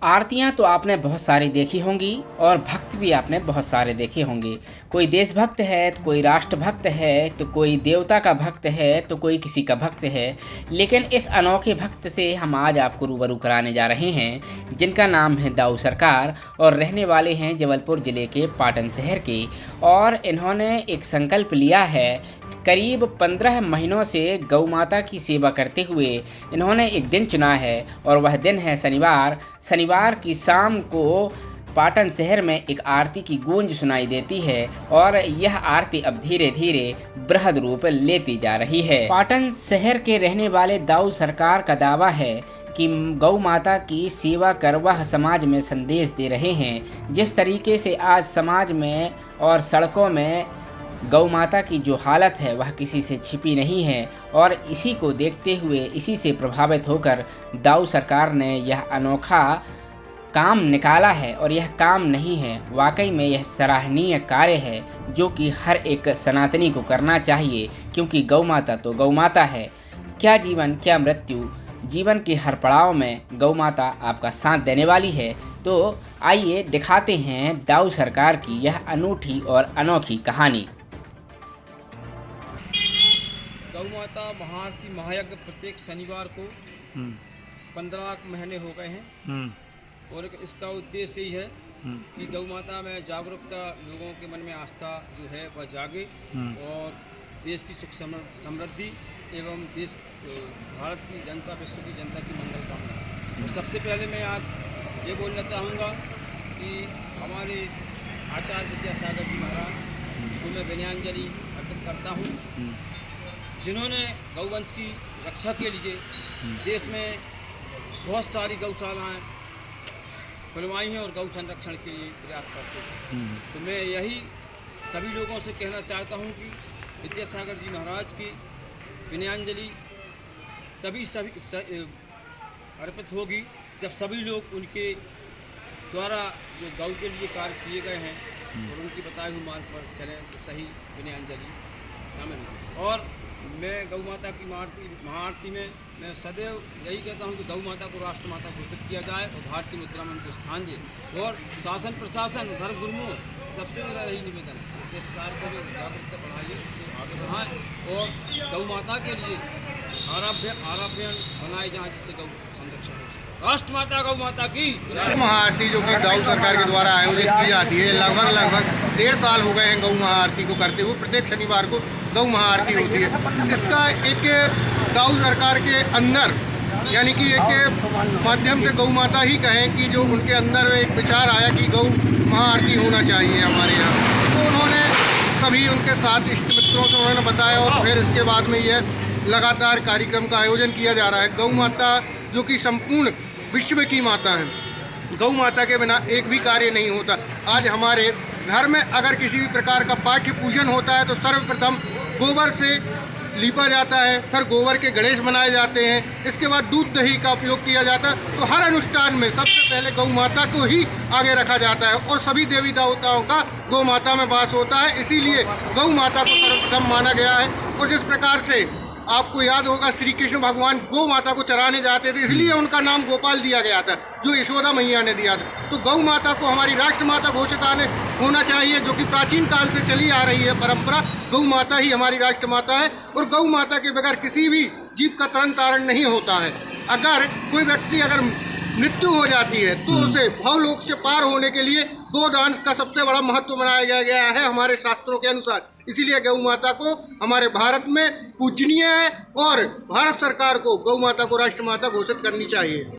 आरतियाँ तो आपने बहुत सारी देखी होंगी और भक्त भी आपने बहुत सारे देखे होंगे। कोई देशभक्त है तो कोई राष्ट्रभक्त है तो कोई देवता का भक्त है तो कोई किसी का भक्त है। लेकिन इस अनोखे भक्त से हम आज आपको रूबरू कराने जा रहे हैं, जिनका नाम है दाऊ सरकार और रहने वाले हैं जबलपुर ज़िले के पाटन शहर के। और इन्होंने एक संकल्प लिया है, करीब 15 महीनों से गौ माता की सेवा करते हुए इन्होंने एक दिन चुना है और वह दिन है शनिवार। शनिवार की शाम को पाटन शहर में एक आरती की गूंज सुनाई देती है और यह आरती अब धीरे धीरे बृहद रूप लेती जा रही है। पाटन शहर के रहने वाले दाऊ सरकार का दावा है कि गौ माता की सेवा कर वह समाज में संदेश दे रहे हैं। जिस तरीके से आज समाज में और सड़कों में गौ माता की जो हालत है वह किसी से छिपी नहीं है, और इसी को देखते हुए, इसी से प्रभावित होकर दाऊ सरकार ने यह अनोखा काम निकाला है। और यह काम नहीं है, वाकई में यह सराहनीय कार्य है जो कि हर एक सनातनी को करना चाहिए, क्योंकि गौ माता तो गौ माता है। क्या जीवन क्या मृत्यु, जीवन के हर पड़ाव में गौ माता आपका साथ देने वाली है। तो आइए दिखाते हैं दाऊ सरकार की यह अनूठी और अनोखी कहानी। गौ माता महाआरती महायज्ञ प्रत्येक शनिवार को 15 महीने हो गए हैं और इसका उद्देश्य यही है कि गौ माता में जागरूकता, लोगों के मन में आस्था जो है वह जागे और देश की सुख समृद्धि एवं देश भारत की जनता, विश्व की जनता की मंगल कामना। और सबसे पहले मैं आज ये बोलना चाहूँगा कि हमारे आचार्य विद्यासागर जी महाराज को मैं विनयान्जलि अर्पित करता हूँ, जिन्होंने गौवंश की रक्षा के लिए देश में बहुत सारी गौशालाएँ खुलवाई हैं और गौ संरक्षण के लिए प्रयास करते हैं। तो मैं यही सभी लोगों से कहना चाहता हूं कि विद्यासागर जी महाराज की विनयान्जलि तभी अर्पित होगी जब सभी लोग उनके द्वारा जो गौ के लिए कार्य किए गए हैं और उनकी बताए हुए मार्ग पर चलें तो सही विनयान्जलि शामिल होगी। और मैं गौ माता की महाआरती में मैं सदैव यही कहता हूं कि गौ माता को राष्ट्र माता घोषित किया जाए और भारतीय मुद्रा में उनको स्थान दे, और शासन प्रशासन धर्म गुरुओं सबसे मेरा यही निवेदन है इस कार्य को जागरूकता बढ़ाइए, उसको आगे बढ़ाएं और गौ माता के लिए आराध्य बनाए जाएँ जिससे गौ संरक्षण हो सके। राष्ट्र माता गौ माता की महाआरती जो कि दाऊ सरकार के द्वारा आयोजित की जाती है, लगभग 1.5 साल हो गए हैं गौ महाआरती को करते हुए। प्रत्येक शनिवार को गौ महाआरती होती है। इसका एक दाऊ सरकार के अंदर, यानी कि एक माध्यम से गौ माता ही कहें कि जो उनके अंदर एक विचार आया कि गौ महाआरती होना चाहिए हमारे यहाँ, तो उन्होंने सभी उनके साथ इष्ट मित्रों से उन्होंने बताया और फिर इसके बाद में यह लगातार कार्यक्रम का आयोजन किया जा रहा है। गौ माता जो कि संपूर्ण विश्व की माता है, गौ माता के बिना एक भी कार्य नहीं होता। आज हमारे घर में अगर किसी भी प्रकार का पाठ्य पूजन होता है तो सर्वप्रथम गोबर से लीपा जाता है, फिर गोबर के गणेश बनाए जाते हैं, इसके बाद दूध दही का उपयोग किया जाता है। तो हर अनुष्ठान में सबसे पहले गौ माता को ही आगे रखा जाता है और सभी देवी देवताओं का गौ माता में वास होता है, इसीलिए गौ माता को सर्वप्रथम माना गया है। और जिस प्रकार से आपको याद होगा श्री कृष्ण भगवान गौ माता को चराने जाते थे, इसलिए उनका नाम गोपाल दिया गया था, जो यशोदा मैया ने दिया था। तो गौ माता को हमारी राष्ट्र माता घोषित होना चाहिए, जो कि प्राचीन काल से चली आ रही है परंपरा। गौ माता ही हमारी राष्ट्र माता है और गौ माता के बगैर किसी भी जीव का तरण तारण नहीं होता है। अगर कोई व्यक्ति अगर मृत्यु हो जाती है तो उसे भवलोक से पार होने के लिए गोदान का सबसे बड़ा महत्व बनाया गया है हमारे शास्त्रों के अनुसार। इसीलिए गौ माता को हमारे भारत में पूजनीय है और भारत सरकार को गौ माता को राष्ट्र माता घोषित करनी चाहिए।